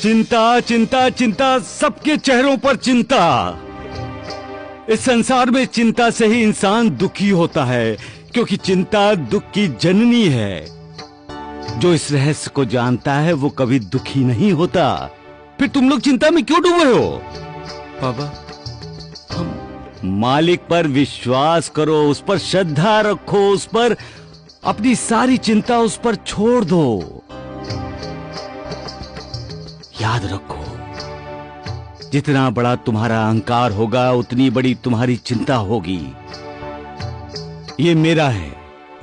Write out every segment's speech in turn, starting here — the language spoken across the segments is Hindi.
चिंता चिंता चिंता, सबके चेहरों पर चिंता। इस संसार में चिंता से ही इंसान दुखी होता है, क्योंकि चिंता दुख की जननी है। जो इस रहस्य को जानता है वो कभी दुखी नहीं होता। फिर तुम लोग चिंता में क्यों डूबे हो? बाबा, हम मालिक पर विश्वास करो, उस पर श्रद्धा रखो, उस पर अपनी सारी चिंता उस पर छोड़ दो। याद रखो, जितना बड़ा तुम्हारा अहंकार होगा उतनी बड़ी तुम्हारी चिंता होगी। ये मेरा है,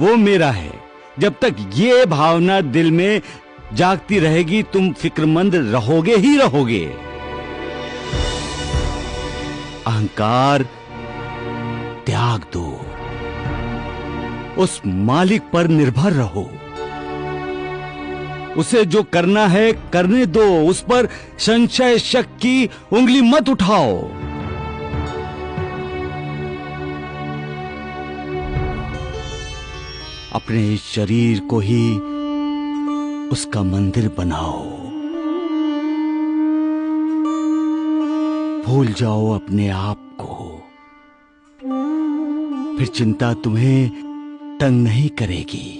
वो मेरा है, जब तक ये भावना दिल में जागती रहेगी तुम फिक्रमंद रहोगे ही रहोगे। अहंकार त्याग दो, उस मालिक पर निर्भर रहो। उसे जो करना है करने दो, उस पर संशय शक की उंगली मत उठाओ। अपने इस शरीर को ही उसका मंदिर बनाओ। भूल जाओ अपने आप को, फिर चिंता तुम्हें तंग नहीं करेगी।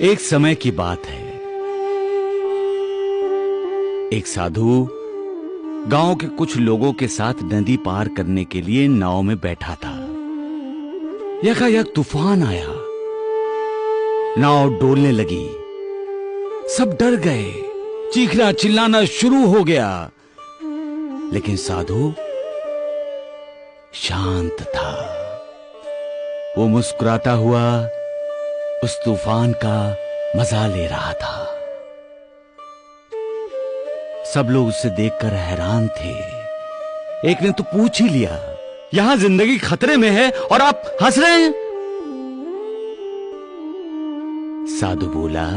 एक समय की बात है, एक साधु गांव के कुछ लोगों के साथ नदी पार करने के लिए नाव में बैठा था। यकायक तूफान आया, नाव डोलने लगी। सब डर गए, चीखना चिल्लाना शुरू हो गया, लेकिन साधु शांत था। वो मुस्कुराता हुआ उस तूफान का मजा ले रहा था। सब लोग उसे देखकर हैरान थे। एक ने तो पूछ ही लिया, यहां जिंदगी खतरे में है और आप हंस रहे हैं? साधु बोला,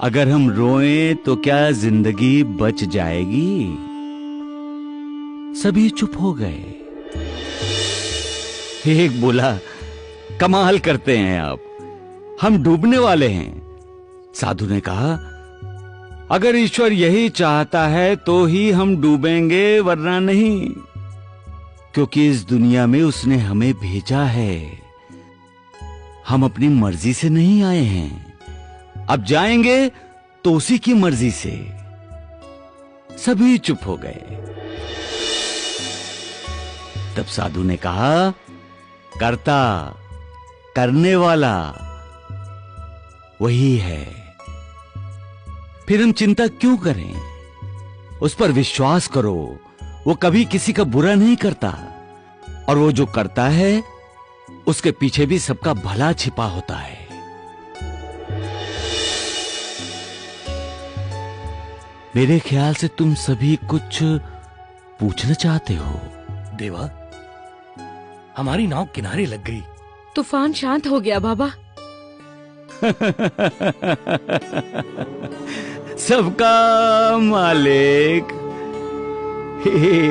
अगर हम रोएं तो क्या जिंदगी बच जाएगी? सभी चुप हो गए। एक बोला, कमाल करते हैं आप, हम डूबने वाले हैं। साधु ने कहा, अगर ईश्वर यही चाहता है तो ही हम डूबेंगे, वरना नहीं, क्योंकि इस दुनिया में उसने हमें भेजा है। हम अपनी मर्जी से नहीं आए हैं, अब जाएंगे तो उसी की मर्जी से। सभी चुप हो गए। तब साधु ने कहा, कर्ता करने वाला वही है, फिर हम चिंता क्यों करें? उस पर विश्वास करो, वो कभी किसी का बुरा नहीं करता, और वो जो करता है उसके पीछे भी सबका भला छिपा होता है। मेरे ख्याल से तुम सभी कुछ पूछना चाहते हो। देवा, हमारी नाव किनारे लग गई। तूफान शांत हो गया बाबा। सबका मालिक